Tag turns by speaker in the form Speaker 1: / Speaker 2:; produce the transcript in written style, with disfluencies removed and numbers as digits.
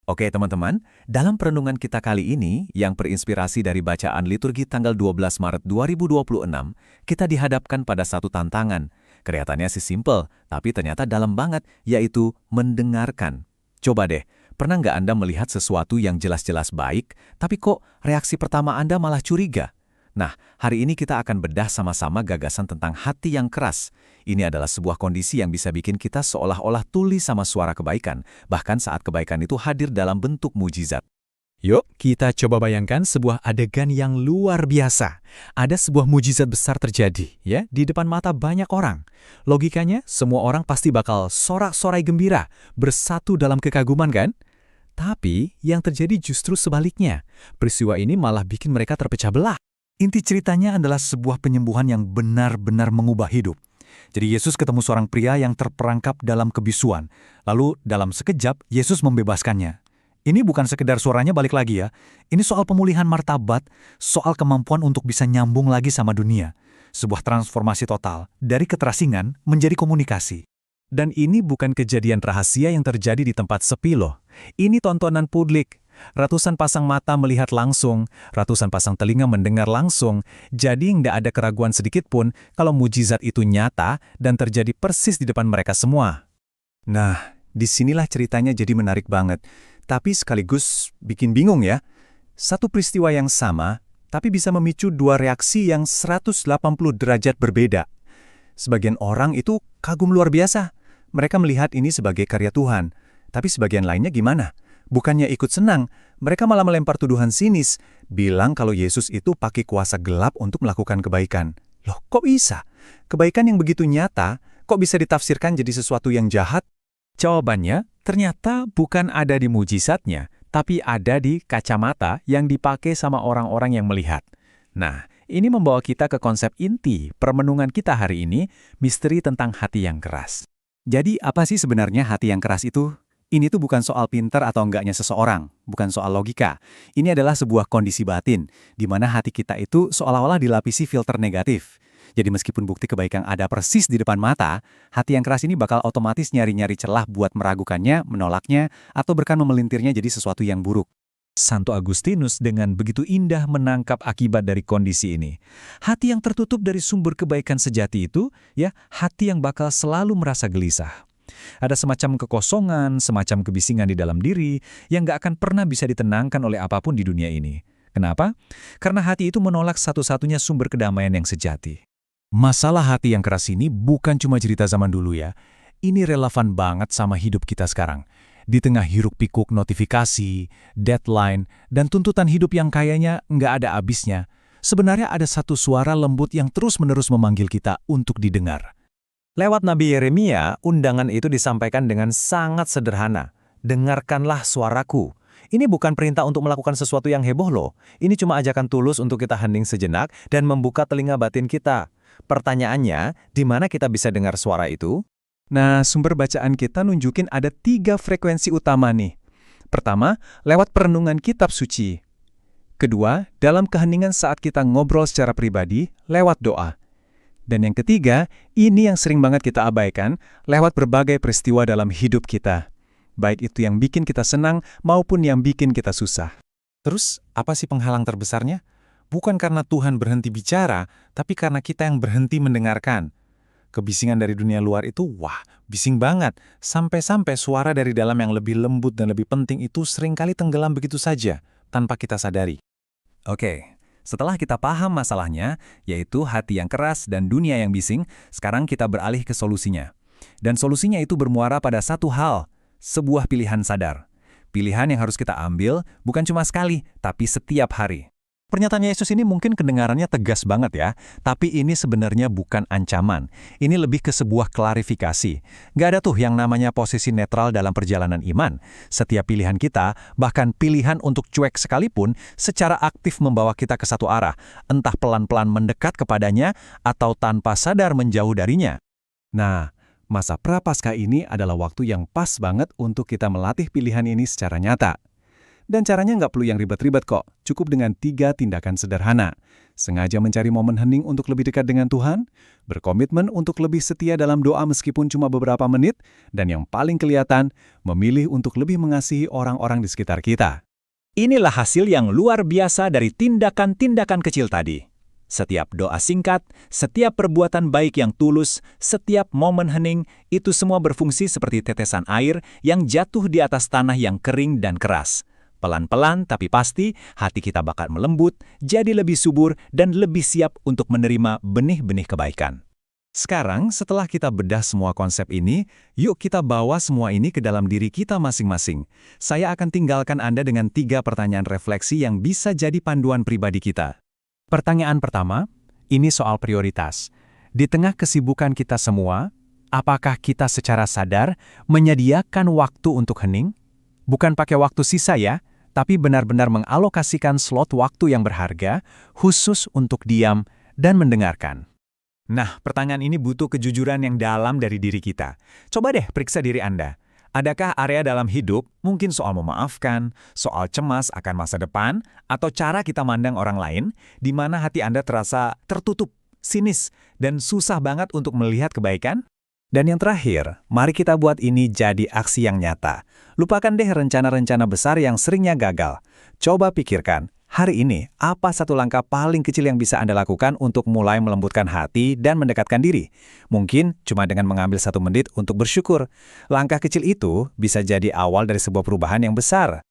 Speaker 1: Oke teman-teman, dalam perenungan kita kali ini yang berinspirasi dari bacaan liturgi tanggal 12 Maret 2026, kita dihadapkan pada satu tantangan. Kelihatannya sih simple, tapi ternyata dalam banget, yaitu mendengarkan. Coba deh, pernah nggak Anda melihat sesuatu yang jelas-jelas baik, tapi kok reaksi pertama Anda malah curiga? Nah, hari ini kita akan bedah sama-sama gagasan tentang hati yang keras. Ini adalah sebuah kondisi yang bisa bikin kita seolah-olah tuli sama suara kebaikan, bahkan saat kebaikan itu hadir dalam bentuk mujizat.
Speaker 2: Yuk, kita coba bayangkan sebuah adegan yang luar biasa. Ada sebuah mujizat besar terjadi, ya, di depan mata banyak orang. Logikanya, semua orang pasti bakal sorak-sorai gembira, bersatu dalam kekaguman kan? Tapi, yang terjadi justru sebaliknya. Peristiwa ini malah bikin mereka terpecah belah.
Speaker 3: Inti ceritanya adalah sebuah penyembuhan yang benar-benar mengubah hidup. Jadi Yesus ketemu seorang pria yang terperangkap dalam kebisuan. Lalu dalam sekejap, Yesus membebaskannya. Ini bukan sekedar suaranya balik lagi ya. Ini soal pemulihan martabat, soal kemampuan untuk bisa nyambung lagi sama dunia. Sebuah transformasi total, dari keterasingan menjadi komunikasi.
Speaker 2: Dan ini bukan kejadian rahasia yang terjadi di tempat sepi loh. Ini tontonan publik. Ratusan pasang mata melihat langsung, ratusan pasang telinga mendengar langsung, jadi nggak ada keraguan sedikit pun kalau mujizat itu nyata dan terjadi persis di depan mereka semua.
Speaker 1: Nah, disinilah ceritanya jadi menarik banget, tapi sekaligus bikin bingung ya. Satu peristiwa yang sama, tapi bisa memicu dua reaksi yang 180 derajat berbeda. Sebagian orang itu kagum luar biasa. Mereka melihat ini sebagai karya Tuhan, tapi sebagian lainnya gimana? Bukannya ikut senang, mereka malah melempar tuduhan sinis, bilang kalau Yesus itu pakai kuasa gelap untuk melakukan kebaikan. Loh, kok bisa? Kebaikan yang begitu nyata, kok bisa ditafsirkan jadi sesuatu yang jahat?
Speaker 2: Jawabannya, ternyata bukan ada di mujizatnya, tapi ada di kacamata yang dipakai sama orang-orang yang melihat. Nah, ini membawa kita ke konsep inti permenungan kita hari ini, misteri tentang hati yang keras.
Speaker 3: Jadi apa sih sebenarnya hati yang keras itu? Ini tuh bukan soal pinter atau enggaknya seseorang, bukan soal logika. Ini adalah sebuah kondisi batin, di mana hati kita itu seolah-olah dilapisi filter negatif. Jadi meskipun bukti kebaikan ada persis di depan mata, hati yang keras ini bakal otomatis nyari-nyari celah buat meragukannya, menolaknya, atau bahkan memelintirnya jadi sesuatu yang buruk.
Speaker 2: Santo Agustinus dengan begitu indah menangkap akibat dari kondisi ini. Hati yang tertutup dari sumber kebaikan sejati itu, ya, hati yang bakal selalu merasa gelisah. Ada semacam kekosongan, semacam kebisingan di dalam diri yang gak akan pernah bisa ditenangkan oleh apapun di dunia ini. Kenapa? Karena hati itu menolak satu-satunya sumber kedamaian yang sejati.
Speaker 1: Masalah hati yang keras ini bukan cuma cerita zaman dulu ya. Ini relevan banget sama hidup kita sekarang. Di tengah hiruk-pikuk notifikasi, deadline, dan tuntutan hidup yang kayaknya nggak ada habisnya, sebenarnya ada satu suara lembut yang terus-menerus memanggil kita untuk didengar.
Speaker 2: Lewat Nabi Yeremia, undangan itu disampaikan dengan sangat sederhana. Dengarkanlah suaraku. Ini bukan perintah untuk melakukan sesuatu yang heboh loh. Ini cuma ajakan tulus untuk kita hening sejenak dan membuka telinga batin kita. Pertanyaannya, di mana kita bisa dengar suara itu?
Speaker 1: Nah, sumber bacaan kita nunjukin ada 3 frekuensi utama nih. Pertama, lewat perenungan kitab suci. Kedua, dalam keheningan saat kita ngobrol secara pribadi, lewat doa. Dan yang ketiga, ini yang sering banget kita abaikan, lewat berbagai peristiwa dalam hidup kita. Baik itu yang bikin kita senang maupun yang bikin kita susah. Terus, apa sih penghalang terbesarnya? Bukan karena Tuhan berhenti bicara, tapi karena kita yang berhenti mendengarkan. Kebisingan dari dunia luar itu, wah, bising banget. Sampai-sampai suara dari dalam yang lebih lembut dan lebih penting itu seringkali tenggelam begitu saja, tanpa kita sadari. Oke, setelah kita paham masalahnya, yaitu hati yang keras dan dunia yang bising, sekarang kita beralih ke solusinya. Dan solusinya itu bermuara pada satu hal, sebuah pilihan sadar. Pilihan yang harus kita ambil bukan cuma sekali, tapi setiap hari. Pernyataan Yesus ini mungkin kedengarannya tegas banget ya, tapi ini sebenarnya bukan ancaman. Ini lebih ke sebuah klarifikasi. Nggak ada tuh yang namanya posisi netral dalam perjalanan iman. Setiap pilihan kita, bahkan pilihan untuk cuek sekalipun, secara aktif membawa kita ke satu arah, entah pelan-pelan mendekat kepadanya atau tanpa sadar menjauh darinya. Nah, masa Prapaskah ini adalah waktu yang pas banget untuk kita melatih pilihan ini secara nyata. Dan caranya nggak perlu yang ribet-ribet kok, cukup dengan 3 tindakan sederhana. sengaja mencari momen hening untuk lebih dekat dengan Tuhan, berkomitmen untuk lebih setia dalam doa meskipun cuma beberapa menit, dan yang paling kelihatan, memilih untuk lebih mengasihi orang-orang di sekitar kita.
Speaker 2: Inilah hasil yang luar biasa dari tindakan-tindakan kecil tadi. Setiap doa singkat, setiap perbuatan baik yang tulus, setiap momen hening, itu semua berfungsi seperti tetesan air yang jatuh di atas tanah yang kering dan keras. Pelan-pelan tapi pasti, hati kita bakal melembut, jadi lebih subur dan lebih siap untuk menerima benih-benih kebaikan.
Speaker 1: Sekarang, setelah kita bedah semua konsep ini, yuk kita bawa semua ini ke dalam diri kita masing-masing. Saya akan tinggalkan Anda dengan 3 pertanyaan refleksi yang bisa jadi panduan pribadi kita. Pertanyaan pertama, ini soal prioritas. Di tengah kesibukan kita semua, apakah kita secara sadar menyediakan waktu untuk hening? Bukan pakai waktu sisa ya, tapi benar-benar mengalokasikan slot waktu yang berharga, khusus untuk diam dan mendengarkan. Nah, pertanyaan ini butuh kejujuran yang dalam dari diri kita. Coba deh periksa diri Anda. Adakah area dalam hidup, mungkin soal memaafkan, soal cemas akan masa depan, atau cara kita mandang orang lain, di mana hati Anda terasa tertutup, sinis, dan susah banget untuk melihat kebaikan? Dan yang terakhir, mari kita buat ini jadi aksi yang nyata. Lupakan deh rencana-rencana besar yang seringnya gagal. Coba pikirkan, hari ini apa satu langkah paling kecil yang bisa Anda lakukan untuk mulai melembutkan hati dan mendekatkan diri? Mungkin cuma dengan mengambil 1 menit untuk bersyukur. Langkah kecil itu bisa jadi awal dari sebuah perubahan yang besar.